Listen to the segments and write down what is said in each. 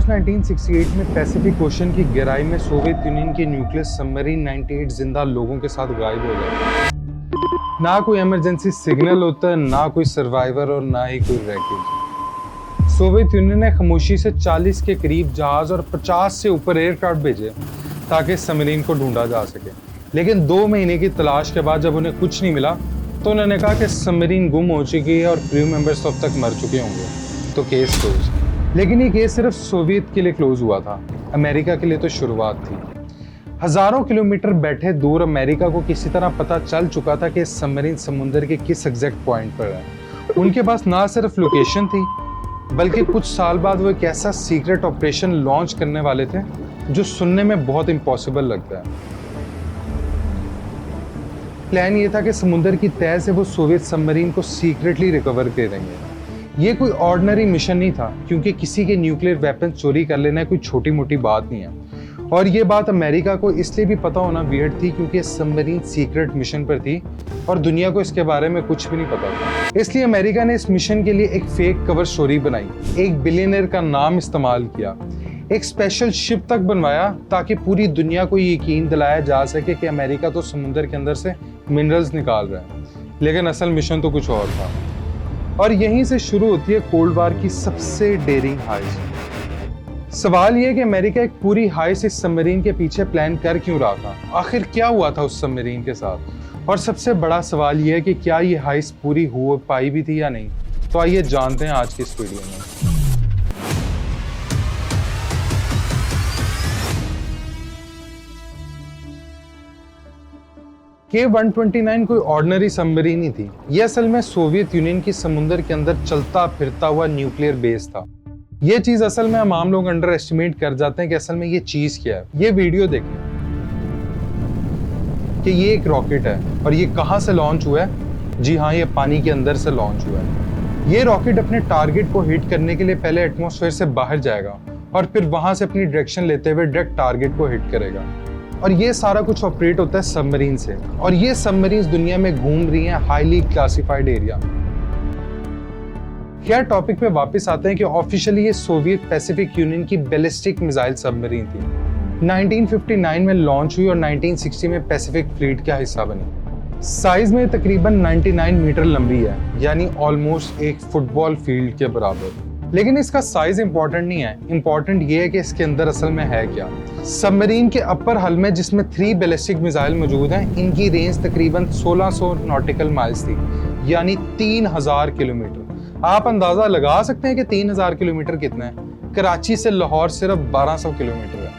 मार्च 1968 में Pacific ocean की गहराई में सोवियत यूनियन की न्यूक्लियर सबमरीन 98 जिंदा लोगों के साथ गायब हो गया। ना कोई इमरजेंसी सिग्नल होता है, ना कोई सर्वाइवर और ना ही कोई रैकेज। सोवियत यूनियन ने खामोशी से 40 के करीब जहाज और 50 से ऊपर एयरक्राफ्ट भेजे ताकि सबमरीन को ढूंढा जा सके। लेकिन 2 महीने की तलाश के बाद जब उन्हें कुछ नहीं मिला तो उन्होंने कहा कि सबमरीन गुम हो चुकी है और क्रू मेंबर्स तो अब तक मर चुके होंगे, तो केस क्लोज। लेकिन ये केस सिर्फ सोवियत के लिए क्लोज हुआ था, अमेरिका के लिए तो शुरुआत थी। हजारों किलोमीटर बैठे दूर अमेरिका को किसी तरह पता चल चुका था कि सबमरीन समुद्र के किस एग्जैक्ट पॉइंट पर है। उनके पास ना सिर्फ लोकेशन थी बल्कि कुछ साल बाद वो एक ऐसा सीक्रेट ऑपरेशन लॉन्च करने वाले थे जो सुनने में बहुत इम्पॉसिबल लगता है। प्लान ये था कि समुद्र की तह से वो सोवियत सबमरीन को सीक्रेटली रिकवर करेंगे। ये कोई ऑर्डिनरी मिशन नहीं था, क्योंकि किसी के न्यूक्लियर वेपन चोरी कर लेना कोई छोटी मोटी बात नहीं है। और ये बात अमेरिका को इसलिए भी पता होना वियर्ड थी क्योंकि सबमरीन सीक्रेट मिशन पर थी और दुनिया को इसके बारे में कुछ भी नहीं पता था। इसलिए अमेरिका ने इस मिशन के लिए एक फेक कवर स्टोरी बनाई, एक बिलियनर का नाम इस्तेमाल किया, एक स्पेशल शिप तक बनवाया ताकि पूरी दुनिया को यकीन दिलाया जा सके कि अमेरिका तो समुद्र के अंदर से मिनरल्स निकाल रहा है। लेकिन असल मिशन तो कुछ और था। और यहीं से शुरू होती है कोल्ड वॉर की सबसे डेयरिंग हाइस्ट। सवाल यह कि अमेरिका एक पूरी हाइस्ट इस सबमरीन के पीछे प्लान कर क्यों रहा था, आखिर क्या हुआ था उस सबमरीन के साथ। और सबसे बड़ा सवाल यह है कि क्या ये हाइस्ट पूरी हो पाई भी थी या नहीं। तो आइए जानते हैं आज की इस वीडियो में। K-129 कोई ऑर्डिनरी सबमरीन ही थी। यह असल में सोवियत यूनियन की समुद्र के अंदर चलता फिरता हुआ न्यूक्लियर बेस था। यह चीज असल में आम लोग अंडर एस्टिमेट कर जाते हैं कि असल में ये चीज क्या है। ये वीडियो देखें कि ये एक रॉकेट है और ये कहां से लॉन्च हुआ है। जी हाँ, ये पानी के अंदर से लॉन्च हुआ है। ये रॉकेट अपने टारगेट को हिट करने के लिए पहले एटमॉस्फेयर से बाहर जाएगा और फिर वहां से अपनी डायरेक्शन लेते हुए डायरेक्ट टारगेट को हिट करेगा। और ये सारा कुछ ऑपरेट होता है सबमरीन से। और ये सबमरीन्स दुनिया में घूम रही हैं हाईली क्लासिफाइड एरिया। खैर, टॉपिक पे वापस आते हैं कि ऑफिशियली ये सोवियत पैसिफिक यूनियन की बैलिस्टिक मिसाइल सबमरीन थी। 1959 में लॉन्च हुई और 1960 में पैसिफिक फ्लीट का हिस्सा बनी। साइज में तकरीबन 99 मीटर लंबी है, यानी ऑलमोस्ट एक फुटबॉल फील्ड के बराबर। लेकिन इसका साइज इंपॉर्टेंट नहीं है, इंपॉर्टेंट ये है कि इसके अंदर असल में है क्या। सबमरीन के अपर हल में जिसमें 3 बैलिस्टिक मिसाइल मौजूद हैं, इनकी रेंज तकरीबन 1600 नॉटिकल माइल्स थी, यानी 3000 किलोमीटर। आप अंदाजा लगा सकते हैं कि 3000 किलोमीटर कितना है। कराची से लाहौर सिर्फ 1200 किलोमीटर है।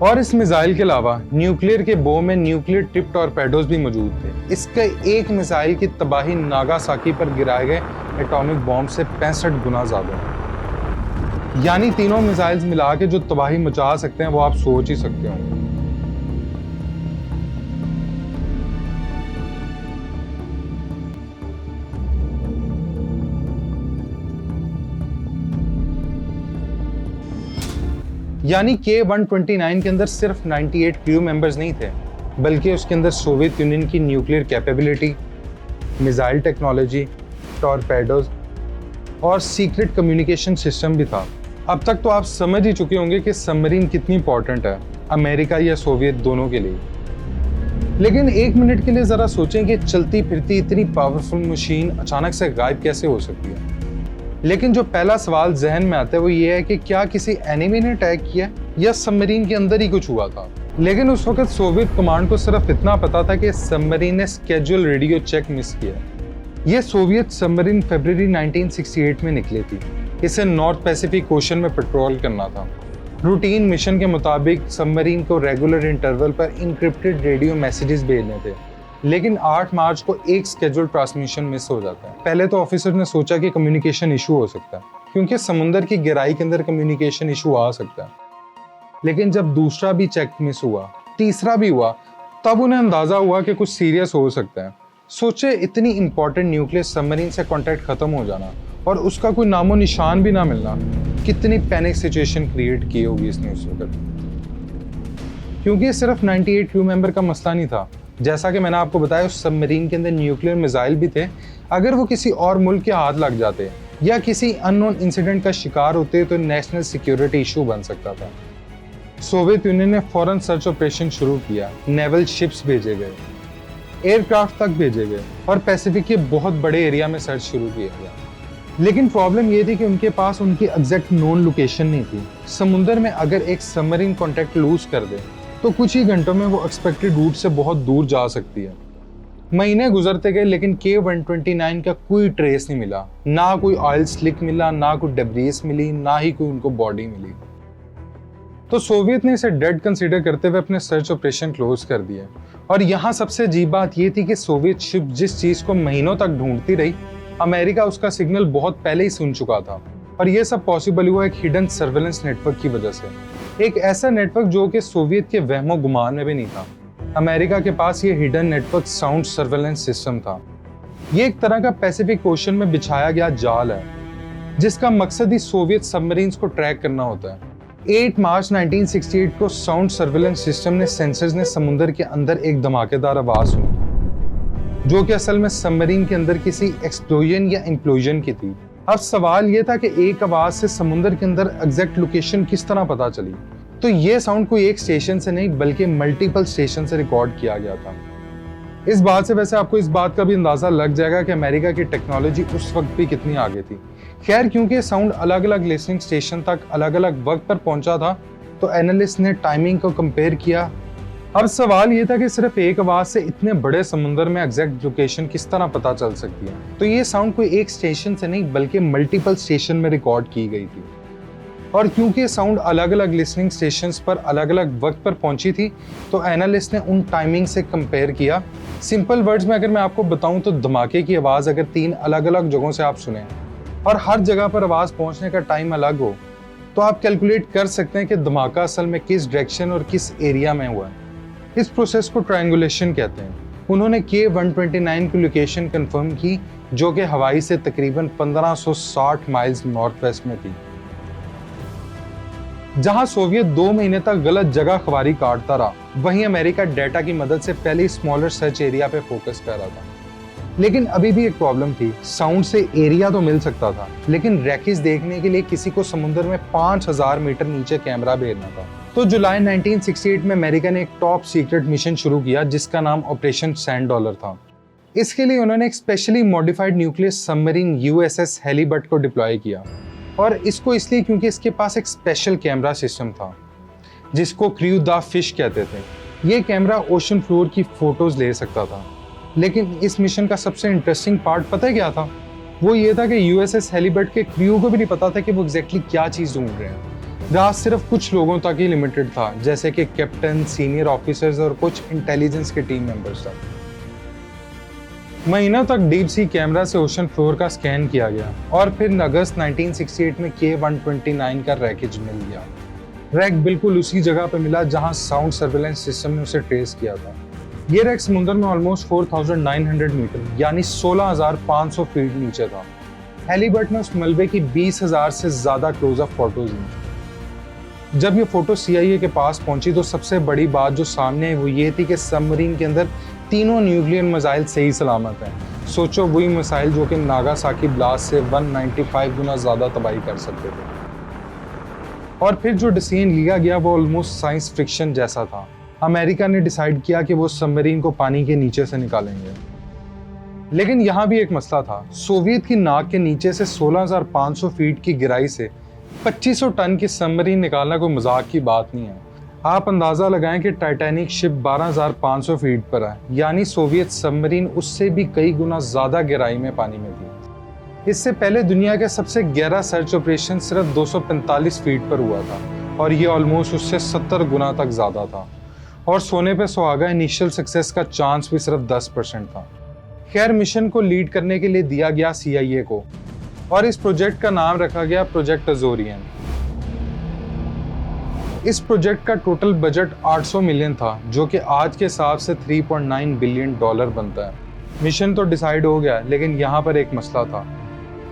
और इस मिसाइल के अलावा न्यूक्लियर के बो में न्यूक्लियर टिप टॉर्पेडोज भी मौजूद थे। इसके एक मिसाइल की तबाही नागासाकी पर गिराए गए एटॉमिक बॉम्ब से 65 गुना ज्यादा है। यानी तीनों मिसाइल्स मिला के जो तबाही मचा सकते हैं वो आप सोच ही सकते हो। यानी K-129 के अंदर सिर्फ 98 क्रू मेंबर्स नहीं थे, बल्कि उसके अंदर सोवियत यूनियन की न्यूक्लियर कैपेबिलिटी, मिसाइल टेक्नोलॉजी, टॉर्पेडोज और सीक्रेट कम्युनिकेशन सिस्टम भी था। अब तक तो आप समझ ही चुके होंगे कि सबमरीन कितनी इंपॉर्टेंट है अमेरिका या सोवियत दोनों के लिए। लेकिन एक मिनट के लिए जरा सोचें कि चलती फिरती इतनी पावरफुल मशीन अचानक से गायब कैसे हो सकती है। लेकिन जो पहला सवाल जहन में आता है वो ये है कि क्या किसी एनिमी ने अटैक किया या सबमरीन के अंदर ही कुछ हुआ था। लेकिन उस वक्त सोवियत कमांड को सिर्फ इतना पता था कि सबमरीन ने स्केड्यूल रेडियो चेक मिस किया। यह सोवियत सबमरीन फरवरी 1968 में निकली थी। इसे नॉर्थ पैसिफिक ओशन में पेट्रोल करना था। रूटीन मिशन के मुताबिक सबमरीन को रेगुलर इंटरवल पर इनक्रिप्टेड रेडियो मैसेजेस भेजने थे। लेकिन 8 मार्च को एक स्केड्यूल ट्रांसमिशन मिस हो जाता है। पहले तो ऑफिसर ने सोचा कि कम्युनिकेशन इशू हो सकता है, क्योंकि समुद्र की गहराई के अंदर कम्युनिकेशन इशू आ सकता है। लेकिन जब दूसरा भी चेक मिस हुआ, तीसरा भी हुआ, तब उन्हें अंदाजा हुआ कि कुछ सीरियस हो सकता है। सोचे, इतनी इंपॉर्टेंट न्यूक्लियर सबमरीन से कांटेक्ट खत्म हो जाना और उसका कोई नामो निशान भी ना मिलना, कितनी पैनिक सिचुएशन क्रिएट की होगी इसने उस वक्त। क्योंकि सिर्फ 98 क्रू मेंबर का मसला नहीं था। जैसा कि मैंने आपको बताया, उस सबमरीन के अंदर न्यूक्लियर मिसाइल भी थे। अगर वो किसी और मुल्क के हाथ लग जाते या किसी अननोन इंसिडेंट का शिकार होते तो नेशनल सिक्योरिटी इशू बन सकता था। सोवियत यूनियन ने फौरन सर्च ऑपरेशन शुरू किया, नेवल शिप्स भेजे गए, एयरक्राफ्ट तक भेजे गए और पैसिफिक के बहुत बड़े एरिया में सर्च शुरू किया गया। लेकिन प्रॉब्लम ये थी कि उनके पास उनकी एग्जैक्ट नोन लोकेशन नहीं थी। समुद्र में अगर एक सबमरीन कांटेक्ट लूज कर दे तो कुछ ही घंटों में वो एक्सपेक्टेड रूट से बहुत दूर जा सकती है। महीने गुजरते गए लेकिन K-129 का कोई ट्रेस नहीं मिला, ना कोई ऑयल स्लिक मिला, ना कोई डेब्रीज मिली, ना ही कोई उनको बॉडी मिली। तो सोवियत ने इसे डेड कंसीडर करते हुए अपने सर्च ऑपरेशन क्लोज कर दिए। और यहाँ सबसे अजीब बात ये थी कि सोवियत शिप जिस चीज को महीनों तक ढूंढती रही, अमेरिका उसका सिग्नल बहुत पहले ही सुन चुका था। और ये सब पॉसिबल हुआ एक हिडन सर्वेलेंस नेटवर्क की वजह से, एक ऐसा नेटवर्क जो कि सोवियत के वहमो गुमान में भी नहीं था। अमेरिका के पास ये hidden network sound surveillance system था। ये एक तरह का पैसिफिक ओशन में बिछाया गया जाल है जिसका मकसद ही सोवियत सबमरीन्स को ट्रैक करना होता है। 8 मार्च 1968 को साउंड सर्वेलेंस सिस्टम ने सेंसर्स ने समुद्र के अंदर एक धमाकेदार आवाज सुनी जो कि असल में सबमरीन के अंदर किसी एक्सप्लोजन या इम्प्लोजन की थी। अब सवाल यह था कि एक आवाज से समुद्र के अंदर एग्जैक्ट लोकेशन किस तरह पता चली। तो ये साउंड कोई एक स्टेशन से नहीं बल्कि मल्टीपल स्टेशन से रिकॉर्ड किया गया था। इस बात से वैसे आपको इस बात का भी अंदाजा लग जाएगा कि अमेरिका की टेक्नोलॉजी उस वक्त भी कितनी आगे थी। खैर, क्योंकि साउंड अलग अलग लिसनिंग स्टेशन तक अलग अलग वक्त पर पहुंचा था तो एनालिस्ट ने टाइमिंग को कंपेयर किया। अब सवाल ये था कि सिर्फ एक आवाज से इतने बड़े समुद्र में एग्जैक्ट लोकेशन किस तरह पता चल सकती है। तो ये साउंड कोई एक स्टेशन से नहीं बल्कि मल्टीपल स्टेशन में रिकॉर्ड की गई थी। और क्योंकि साउंड अलग अलग लिसनिंग स्टेशंस पर अलग अलग वक्त पर पहुंची थी तो एनालिस्ट ने उन टाइमिंग से कंपेयर किया। सिंपल वर्ड्स में अगर मैं आपको बताऊं तो धमाके की आवाज़ अगर 3 अलग अलग जगहों से आप सुने और हर जगह पर आवाज़ पहुंचने का टाइम अलग हो तो आप कैलकुलेट कर सकते हैं कि धमाका असल में किस डायरेक्शन और किस एरिया में हुआ है। इस प्रोसेस को ट्रायंगुलेशन कहते हैं। उन्होंने K-129 की लोकेशन कंफर्म की जो कि हवाई से तकरीबन 1560 माइल्स नॉर्थ वेस्ट में थी, जहां सोवियत 2 महीने तक गलत जगह खबारी काटता रहा। वहीं अमेरिका डेटा की मदद से पहले स्मॉलर सर्च एरिया पे फोकस कर रहा था। लेकिन अभी भी एक प्रॉब्लम थी, साउंड से एरिया तो मिल सकता था लेकिन रैकेज देखने के लिए किसी को समुद्र में 5000 मीटर नीचे कैमरा भेजना था। तो जुलाई 1968 में अमेरिका ने एक टॉप सीक्रेट मिशन शुरू किया जिसका नाम ऑपरेशन सैंड डॉलर था। इसके लिए उन्होंने एक specially modified nuclear submarine USS halibut को डिप्लॉय किया। और इसको इसलिए क्योंकि इसके पास एक स्पेशल कैमरा सिस्टम था जिसको क्रू द फिश कहते थे। ये कैमरा ओशन फ्लोर की फोटोज ले सकता था। लेकिन इस मिशन का सबसे इंटरेस्टिंग पार्ट पता है क्या था? वो ये था कि USS हेलीबर्ट के क्रू को भी नहीं पता था कि वो एग्जैक्टली क्या चीज़ ढूंढ रहे हैं। राज सिर्फ कुछ लोगों तक ही लिमिटेड था, जैसे कि कैप्टन, सीनियर ऑफिसर्स और कुछ इंटेलिजेंस के टीम मेंबर्स तक। महीनों तक डीप सी कैमरा से ओशन फ्लोर का स्कैन किया गया और फिर अगस्त 1968 में K-129 का रैकेज मिल गया। रैक बिल्कुल उसी जगह पर मिला जहां साउंड सर्वेलेंस सिस्टम ने उसे ट्रेस किया था। ये रैक समुद्र में ऑलमोस्ट 4900 मीटर यानी 16500 फीट नीचे था। हेलीबर्ट ने उस मलबे की 20,000 से ज्यादा क्लोजअप फोटोज ली। जब ये फोटो CIA के पास पहुंची तो सबसे बड़ी बात जो सामने आई वो ये थी कि सबमरीन के अंदर तीनों न्यूक्लियर मिसाइल सही सलामत हैं। सोचो, वही मिसाइल जो कि नागासाकी ब्लास्ट से 195 गुना ज्यादा तबाही कर सकते थे। और फिर जो डिसीजन लिया गया वो ऑलमोस्ट साइंस फिक्शन जैसा था। अमेरिका ने डिसाइड किया कि वो सबमरीन को पानी के नीचे से निकालेंगे। लेकिन यहाँ भी एक मसला था। सोवियत की नाक के नीचे से 16,500 फीट की गहराई से 2500 टन की सबमरीन निकालना कोई मजाक की बात नहीं है। आप अंदाजा लगाएं कि टाइटैनिक शिप 12,500 फीट पर है, यानी सोवियत सबमरीन उससे भी कई गुना ज्यादा गहराई में पानी में थी। इससे पहले दुनिया के सबसे गहरा सर्च ऑपरेशन सिर्फ 245 फीट पर हुआ था और ये ऑलमोस्ट उससे 70 गुना तक ज्यादा था। और सोने पे सुहागा, इनिशियल सक्सेस का चांस भी सिर्फ 10% था। खैर, मिशन को लीड करने के लिए दिया गया CIA को और इस प्रोजेक्ट का नाम रखा गया प्रोजेक्ट अजोरियन। इस प्रोजेक्ट का टोटल बजट 800 मिलियन था जो कि आज के हिसाब से $3.9 बिलियन बनता है। मिशन तो डिसाइड हो गया लेकिन यहाँ पर एक मसला था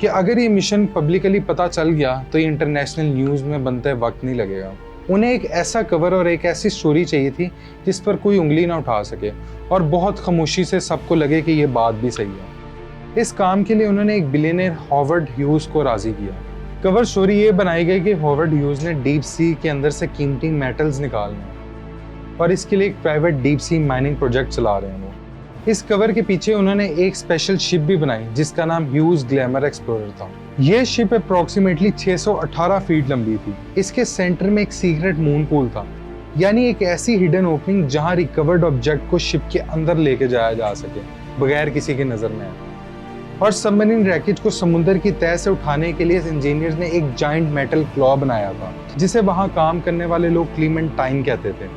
कि अगर ये मिशन पब्लिकली पता चल गया तो ये इंटरनेशनल न्यूज़ में बनते वक्त नहीं लगेगा। उन्हें एक ऐसा कवर और एक ऐसी स्टोरी चाहिए थी जिस पर कोई उंगली ना उठा सके और बहुत खामोशी से सबको लगे कि ये बात भी सही है। इस काम के लिए उन्होंने एक बिलियनर हॉवर्ड ह्यूज को राजी किया। कवर स्टोरी ये बनाई गई कि हॉवर्ड ह्यूज ने डीप सी के अंदर से कीमती मेटल्स निकालने और इसके लिए एक private deep sea mining project चला रहे हैं वो। इस कवर के पीछे उन्होंने एक स्पेशल शिप भी बनाई जिसका नाम ह्यूज ग्लैमर एक्सप्लोरर था। यह शिप अप्रोक्सीमेटली 618 फीट लंबी थी। इसके सेंटर में एक सीक्रेट मून पूल था, यानी एक ऐसी हिडन ओपनिंग जहां रिकवर्ड ऑब्जेक्ट को शिप के अंदर लेके जाया जा सके बगैर किसी की नजर में आए। और सबमरीन रैकेज को समुद्र की तह से उठाने के लिए इंजीनियर्स ने एक जाइंट मेटल क्लॉ बनाया था जिसे वहां काम करने वाले लोग क्लीमेंटाइन कहते थे।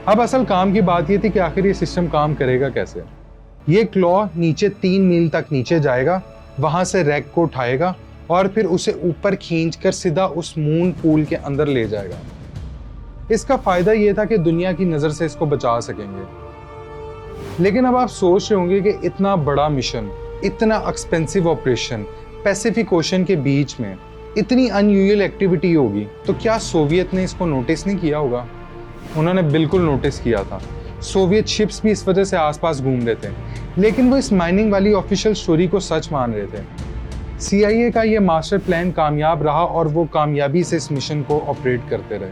अब असल काम की बात यह थी कि आखिर ये सिस्टम काम करेगा कैसे। ये क्लॉ नीचे 3 मील तक नीचे जाएगा, वहां से रैक को उठाएगा और फिर उसे ऊपर खींचकर सीधा उस मून पूल के अंदर ले जाएगा। इसका फायदा यह था कि दुनिया की नजर से इसको बचा सकेंगे। लेकिन अब आप सोच रहे होंगे कि इतना बड़ा मिशन, इतना एक्सपेंसिव ऑपरेशन, पैसिफिक ओशन के बीच में इतनी अनयूजुअल एक्टिविटी होगी, तो क्या सोवियत ने इसको नोटिस नहीं किया होगा? उन्होंने बिल्कुल नोटिस किया था। सोवियत शिप्स भी इस वजह से आसपास घूम रहे थे, लेकिन वो इस माइनिंग वाली ऑफिशियल स्टोरी को सच मान रहे थे। CIA का ये मास्टर प्लान कामयाब रहा और वो कामयाबी से इस मिशन को ऑपरेट करते रहे।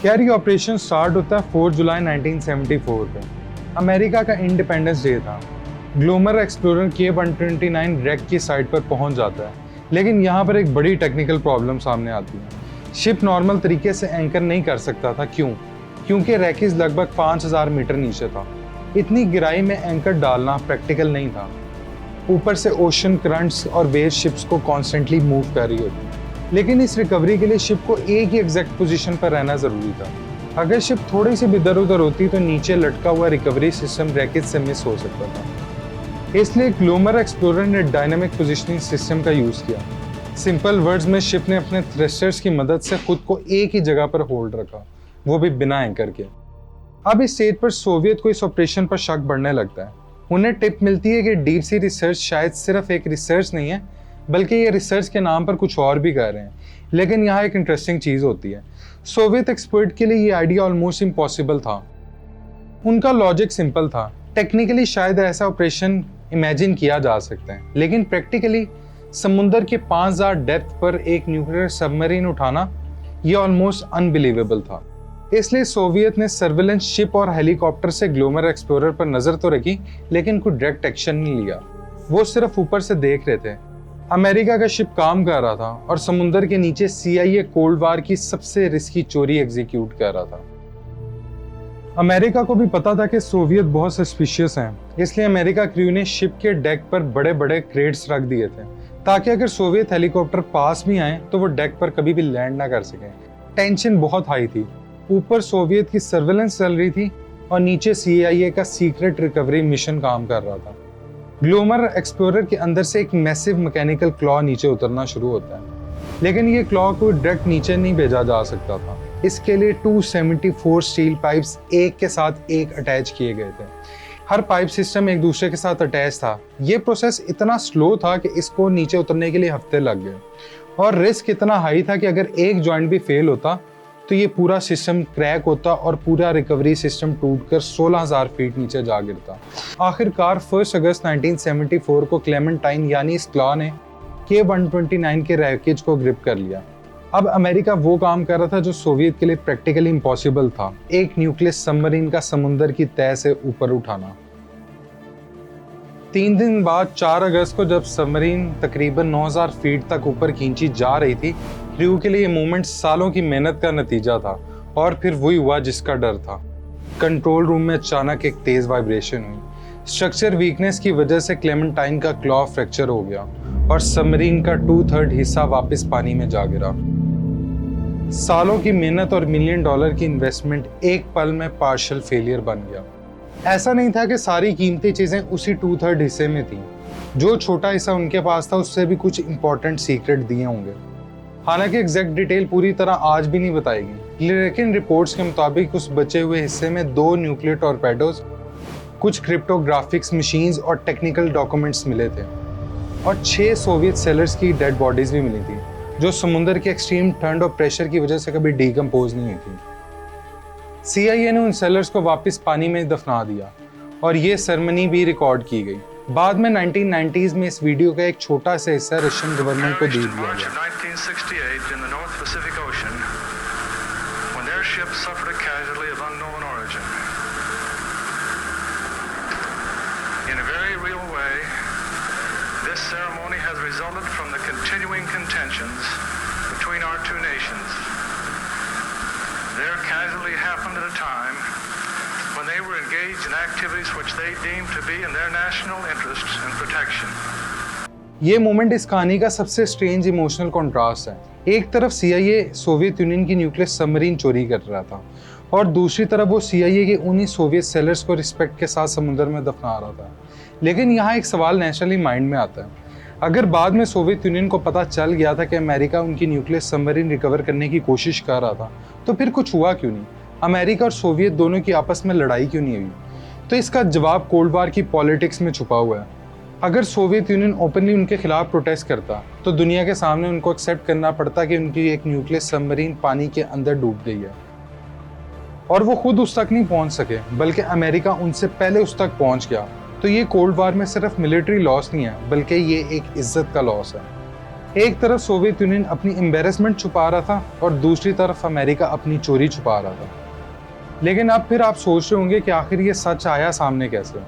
खैर, ये ऑपरेशन स्टार्ट होता है 4 जुलाई 1974 पे। अमेरिका का इंडिपेंडेंस डे था। ग्लैमर एक्सप्लोरर K-129 रैक की साइट पर पहुंच जाता है, लेकिन यहाँ पर एक बड़ी टेक्निकल प्रॉब्लम सामने आती है। शिप नॉर्मल तरीके से एंकर नहीं कर सकता था। क्यों? क्योंकि रैकेज लगभग 5000 मीटर नीचे था। इतनी गिराई में एंकर डालना प्रैक्टिकल नहीं था। ऊपर से ओशन करंट्स और वेव शिप्स को कॉन्स्टेंटली मूव कर रही होती। लेकिन इस रिकवरी के लिए शिप को एक ही एग्जैक्ट पोजीशन पर रहना जरूरी था। अगर शिप थोड़ी सी भी इधर उधर होती तो नीचे लटका हुआ रिकवरी सिस्टम रैकेज से मिस हो सकता था। इसलिए ग्लैमर एक्सप्लोरर ने डायनामिक पोजीशनिंग सिस्टम का यूज किया। सिंपल वर्ड्स में शिप ने अपने थ्रस्टर्स की मदद से खुद को एक ही जगह पर होल्ड रखा, वो भी बिना एंकर के। अब इस स्टेज पर सोवियत को इस ऑपरेशन पर शक बढ़ने लगता है। उन्हें टिप मिलती है कि डीप सी रिसर्च शायद सिर्फ एक रिसर्च नहीं है, बल्कि ये रिसर्च के नाम पर कुछ और भी कर रहे हैं। लेकिन यहाँ एक इंटरेस्टिंग चीज होती है। सोवियत एक्सपर्ट के लिए ये आइडिया ऑलमोस्ट इम्पॉसिबल था। उनका लॉजिक सिंपल था। टेक्निकली शायद ऐसा ऑपरेशन इमेजिन किया जा सकता है, लेकिन प्रैक्टिकली समुद्र के 5000 डेप्थ पर एक न्यूक्लियर सबमरीन उठाना ये ऑलमोस्ट अनबिलीवेबल था। इसलिए सोवियत ने सर्विलेंस शिप और हेलीकॉप्टर से ग्लैमर एक्सप्लोरर पर नजर तो रखी, लेकिन कोई डायरेक्ट एक्शन नहीं लिया। वो सिर्फ ऊपर से देख रहे थे। अमेरिका का शिप काम कर रहा था और समुद्र के नीचे CIA कोल्ड वार की सबसे रिस्की चोरी एग्जीक्यूट कर रहा था। अमेरिका को भी पता था कि सोवियत बहुत सस्पिशियस हैं, इसलिए अमेरिका क्रू ने शिप के डेक पर बड़े बड़े क्रेट्स रख दिए थे ताकि अगर सोवियत हेलीकॉप्टर पास भी आए तो वो डेक पर कभी भी लैंड ना कर सके। टेंशन बहुत हाई थी। ऊपर सोवियत की सर्विलेंस चल रही थी और नीचे CIA का सीक्रेट रिकवरी मिशन काम कर रहा था। ग्लैमर एक्सप्लोरर के अंदर से एक मैसिव मैकेनिकल क्लॉ नीचे उतरना शुरू होता है, लेकिन ये क्लॉ को डायरेक्ट नीचे नहीं भेजा जा सकता था। इसके लिए 274 स्टील पाइप्स एक के साथ एक अटैच किए गए थे। हर पाइप सिस्टम एक दूसरे के साथ अटैच था। ये प्रोसेस इतना स्लो था कि इसको नीचे उतरने के लिए हफ्ते लग गए और रिस्क इतना हाई था कि अगर एक जॉइंट भी फेल होता तो ये पूरा सिस्टम क्रैक होता और पूरा रिकवरी सिस्टम टूटकर 16000 फीट नीचे जा गिरता। आखिरकार 1 अगस्त 1974 को क्लेमेंटाइन यानी इस क्लॉ ने K-129 के रैकेज को ग्रिप कर लिया। अब अमेरिका वो काम कर रहा था जो सोवियत के लिए प्रैक्टिकली इम्पॉसिबल था, एक न्यूक्लियर सबमरीन का समुद्र की तह से ऊपर उठाना। 3 दिन बाद 4 अगस्त को जब सबमरीन तकरीबन 9000 फीट तक ऊपर खींची जा रही थी, क्रू के लिए ये मूवमेंट सालों की मेहनत का नतीजा था और फिर वही हुआ जिसका डर था। कंट्रोल रूम में अचानक एक तेज वाइब्रेशन हुई। स्ट्रक्चर वीकनेस की वजह से क्लेमेंटाइन का क्लॉ फ्रैक्चर हो गया और सबमरीन का 2/3 हिस्सा वापस पानी में जा गिरा। सालों की मेहनत और $1 मिलियन की इन्वेस्टमेंट एक पल में पार्शियल फेलियर बन गया। ऐसा नहीं था कि सारी कीमती चीजें उसी 2/3 हिस्से में थी। जो छोटा हिस्सा उनके पास था उससे भी कुछ इंपॉर्टेंट सीक्रेट दिए होंगे। हालांकि एग्जैक्ट डिटेल पूरी तरह आज भी नहीं बताएगी, लेकिन रिपोर्ट्स के मुताबिक उस बचे हुए हिस्से में 2 न्यूक्लियर टॉर्पेडोज, कुछ क्रिप्टोग्राफिक्स मशीन्स और टेक्निकल डॉक्यूमेंट्स मिले थे और 6 सोवियत सेलर्स की डेड बॉडीज भी मिली थी जो समुद्र के एक्सट्रीम ठंड और प्रेशर की वजह से कभी डीकम्पोज नहीं हुई थी। CIA ने उन सेलर्स को वापस पानी में दफना दिया और ये सेरेमनी भी रिकॉर्ड की गई। बाद में 1990s में इस वीडियो का एक छोटा सा हिस्सा रशियन गवर्नमेंट को दे दिया गया। This ceremony has resulted from the continuing contentions between our two nations. There casually happened at a time when they were engaged in activities which they deemed to be in their national interests and protection. ये moment इस कहानी का सबसे strange emotional contrast है। एक तरफ CIA Soviet union की nuclear submarine चोरी कर रहा था और दूसरी तरफ वो CIA के उन्हीं सोवियत सेलर्स को रिस्पेक्ट के साथ समुद्र में दफना रहा था। लेकिन यहाँ एक सवाल नेचुरली माइंड में आता है, अगर बाद में सोवियत यूनियन को पता चल गया था कि अमेरिका उनकी न्यूक्लियर सबमरीन रिकवर करने की कोशिश कर रहा था, तो फिर कुछ हुआ क्यों नहीं? अमेरिका और सोवियत दोनों की आपस में लड़ाई क्यों नहीं हुई? तो इसका जवाब कोल्ड वार की पॉलिटिक्स में छुपा हुआ है। अगर सोवियत यूनियन ओपनली उनके खिलाफ प्रोटेस्ट करता तो दुनिया के सामने उनको एक्सेप्ट करना पड़ता कि उनकी एक न्यूक्लियर सबमरीन पानी के अंदर डूब गई है और वो खुद उस तक नहीं पहुंच सके, बल्कि अमेरिका उनसे पहले उस तक पहुंच गया। तो ये कोल्ड वार में सिर्फ मिलिट्री लॉस नहीं है, बल्कि ये एक इज्जत का लॉस है। एक तरफ सोवियत यूनियन अपनी एम्बेरसमेंट छुपा रहा था और दूसरी तरफ अमेरिका अपनी चोरी छुपा रहा था। लेकिन अब फिर आप सोच रहे होंगे कि आखिर ये सच आया सामने कैसे?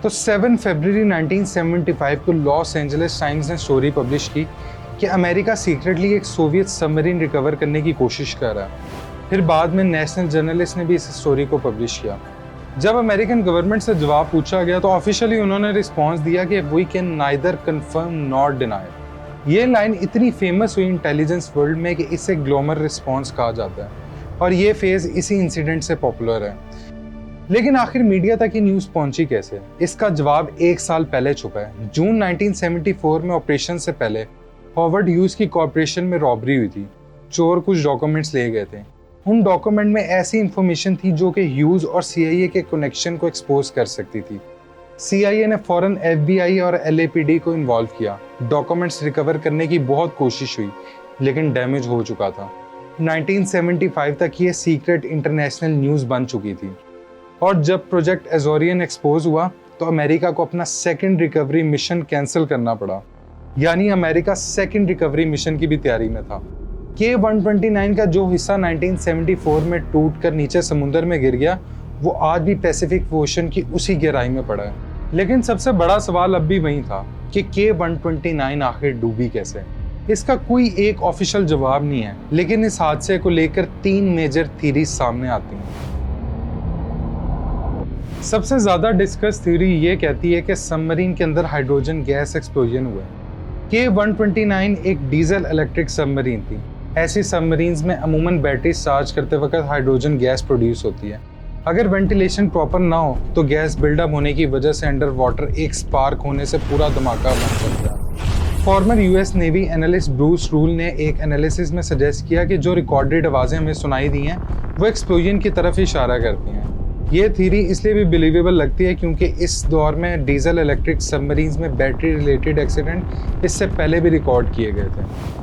तो 7 फरवरी 1975 को लॉस एंजलिस टाइम्स ने स्टोरी पब्लिश की कि अमेरिका सीक्रेटली एक सोवियत सबमरीन रिकवर करने की कोशिश कर रहा है। फिर बाद में नेशनल जर्नलिस्ट ने भी इस स्टोरी को पब्लिश किया। जब अमेरिकन गवर्नमेंट से जवाब पूछा गया तो ऑफिशियली उन्होंने रिस्पॉन्स दिया कि we can neither confirm not deny. ये लाइन इतनी फेमस हुई इंटेलिजेंस वर्ल्ड में कि इसे ग्लोमर रिस्पॉन्स कहा जाता है और ये फेज इसी इंसिडेंट से पॉपुलर है। लेकिन आखिर मीडिया तक ये न्यूज़ पहुंची कैसे? इसका जवाब 1 साल पहले छुपा है। जून 1974 में ऑपरेशन से पहले हॉवर्ड ह्यूज की कॉर्पोरेशन में रॉबरी हुई थी। चोर कुछ डॉक्यूमेंट्स ले गए थे। उन डॉक्यूमेंट में ऐसी इंफॉर्मेशन थी जो कि ह्यूज और CIA के कनेक्शन को एक्सपोज कर सकती थी। CIA ने फौरन FBI और LAPD को इन्वॉल्व किया। डॉक्यूमेंट्स रिकवर करने की बहुत कोशिश हुई, लेकिन डैमेज हो चुका था। 1975 तक ये सीक्रेट इंटरनेशनल न्यूज़ बन चुकी थी और जब प्रोजेक्ट एजोरियन एक्सपोज हुआ तो अमेरिका को अपना सेकेंड रिकवरी मिशन कैंसिल करना पड़ा। यानी अमेरिका सेकेंड रिकवरी मिशन की भी तैयारी में था। K-129 का जो हिस्सा 1974 में टूटकर नीचे समुद्र में गिर गया, वो आज भी पैसिफिक ओशन की उसी गहराई में पड़ा है। लेकिन सबसे बड़ा सवाल अब भी वही था कि K-129 आखिर डूबी कैसे? इसका कोई एक ऑफिशियल जवाब नहीं है, लेकिन इस हादसे को लेकर 3 मेजर थ्योरीज सामने आती हैं। सबसे ज्यादा डिस्कस थ्योरी ये कहती है कि सबमरीन के अंदर हाइड्रोजन गैस एक्सप्लोजन हुआ है। K-129 एक डीजल इलेक्ट्रिक सबमरीन थी। ऐसी सबमरीन्स में अमूमन बैटरी चार्ज करते वक्त हाइड्रोजन गैस प्रोड्यूस होती है। अगर वेंटिलेशन प्रॉपर ना हो तो गैस बिल्डअप होने की वजह से अंडर वाटर एक स्पार्क होने से पूरा धमाका बन सकता है। Farmer US navy analyst Bruce rule ने एक एनालिसिस में सजेस्ट किया कि जो रिकॉर्डेड आवाज़ें हमें सुनाई दी हैं वो एक्सप्लोजन की तरफ इशारा करती हैं। ये थ्योरी इसलिए भी बिलीवेबल लगती है क्योंकि इस दौर में डीजल इलेक्ट्रिक सबमरीन्स में बैटरी रिलेटेड एक्सीडेंट इससे पहले भी रिकॉर्ड किए गए थे।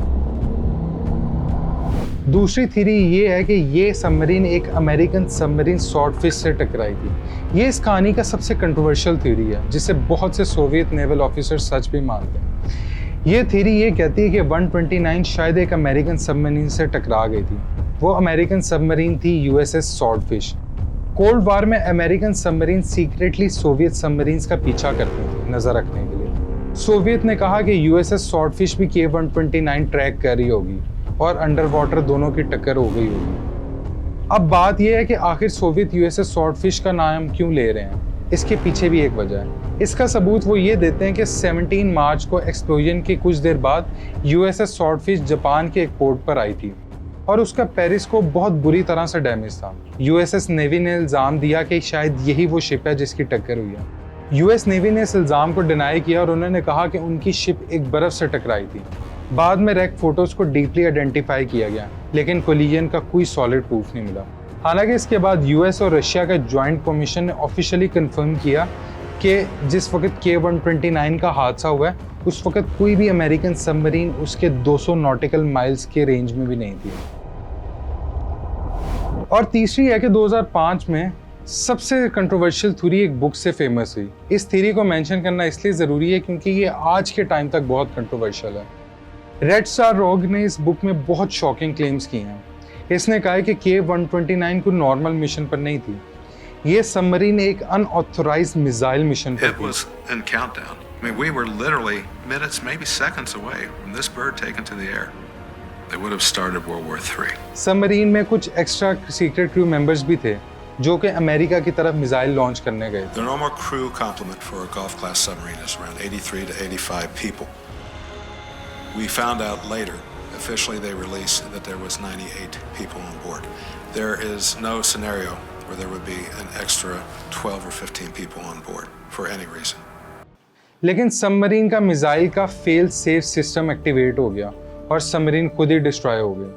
दूसरी थ्योरी ये है कि ये सबमरीन एक अमेरिकन सबमरीन स्वॉर्डफिश से टकराई थी। ये इस कहानी का सबसे कंट्रोवर्शियल थ्योरी है, जिसे बहुत से सोवियत नेवल ऑफिसर सच भी मानते हैं। ये थ्योरी ये कहती है कि 129 शायद एक अमेरिकन सबमरीन से टकरा गई थी। वो अमेरिकन सबमरीन थी USS स्वॉर्डफिश। कोल्ड वार में American submarine secretly Soviet submarines का पीछा करते थे नजर रखने के लिए। सोवियत ने कहा कि USS स्वॉर्डफिश भी K-129 ट्रैक कर रही होगी और अंडर वाटर दोनों की टक्कर हो गई होगी। अब बात यह है कि आखिर सोवियत USS स्वॉर्डफिश का नाम क्यों ले रहे हैं? इसके पीछे भी एक वजह है। इसका सबूत वो ये देते हैं कि 17 मार्च को एक्सप्लोजन के कुछ देर बाद USS स्वॉर्डफिश जापान के एक पोर्ट पर आई थी और उसका पेरिस्कोप बहुत बुरी तरह से डैमेज था। USS नेवी ने इल्ज़ाम दिया कि शायद यही वो शिप है जिसकी टक्कर हुई है। US नेवी ने इस इल्ज़ाम को डिनाई किया और उन्होंने कहा कि उनकी शिप एक बर्फ़ से टकराई थी। बाद में रैक फोटोज़ को डीपली आइडेंटिफाई किया गया, लेकिन कोलिजन का कोई सॉलिड प्रूफ नहीं मिला। हालांकि इसके बाद US और रशिया का जॉइंट कमीशन ने ऑफिशियली कंफर्म किया कि जिस वक्त K-129 का हादसा हुआ है उस वक्त कोई भी अमेरिकन सबमरीन उसके 200 नॉटिकल माइल्स के रेंज में भी नहीं थी। और तीसरी है कि 2005 में सबसे कंट्रोवर्शियल थ्योरी एक बुक से फेमस हुई। इस थ्योरी को मेंशन करना इसलिए ज़रूरी है क्योंकि ये आज के टाइम तक बहुत कंट्रोवर्शियल है। रेड स्टार रोग ने इस बुक में बहुत शॉकिंग क्लेम्स किए हैं। इसने कहा है कि K-129 को नॉर्मल मिशन पर नहीं थी, ये सबमरीन एक अनऑथोराइज्ड मिसाइल मिशन पर It थी। was in countdown. I mean, we were literally minutes, maybe seconds away from this bird taken to the air. They would have started World War III. Submarine में कुछ extra secret crew members भी थे जो कि America की तरफ missile launch करने गए थे। The normal crew complement for a Gulf class submarine is around 83 to 85 people. We found out later, officially they released that there was 98 people on board. There is no scenario where there would be an extra 12 or 15 people on board for any reason. लेकिन submarine का missile का fail safe system activate हो गया और submarine खुद ही destroy हो गए।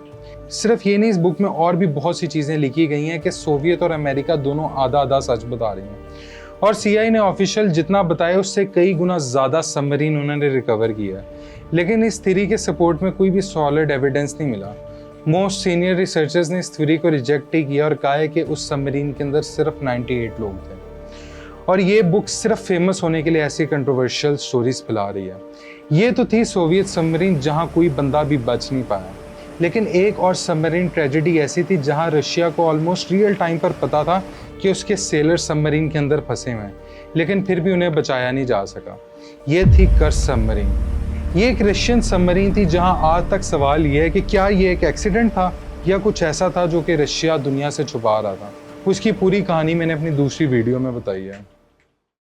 सिर्फ ये नहीं, इस बुक में और भी बहुत सी चीज़ें लिखी गई हैं कि सोवियत और अमेरिका दोनों आधा आधा सच बता रही हैं और CIA ने ऑफिशियल जितना बताया उससे कई गुना ज़्यादा सबमरीन उन्होंने रिकवर किया है। लेकिन इस थ्योरी के सपोर्ट में कोई भी सॉलिड एविडेंस नहीं मिला। मोस्ट सीनियर रिसर्चर्स ने इस थ्योरी को रिजेक्ट ही किया और कहा है कि उस सबमरीन के अंदर सिर्फ 98 लोग थे। और ये बुक सिर्फ फेमस होने के लिए ऐसी कंट्रोवर्शियल स्टोरीज फैला रही है। ये तो थी सोवियत सबमरीन जहाँ कोई बंदा भी बच नहीं पाया, लेकिन एक और सबमरीन ट्रेजेडी ऐसी थी जहाँ रशिया को ऑलमोस्ट रियल टाइम पर पता था कि उसके सेलर सबमरीन के अंदर फंसे हुए हैं, लेकिन फिर भी उन्हें बचाया नहीं जा सका। ये थी कर्स सबमरीन। ये एक रशियन सबमरीन थी जहाँ आज तक सवाल ये है कि क्या ये एक एक्सीडेंट था या कुछ ऐसा था जो कि रशिया दुनिया से छुपा रहा था। उसकी पूरी कहानी मैंने अपनी दूसरी वीडियो में बताई है।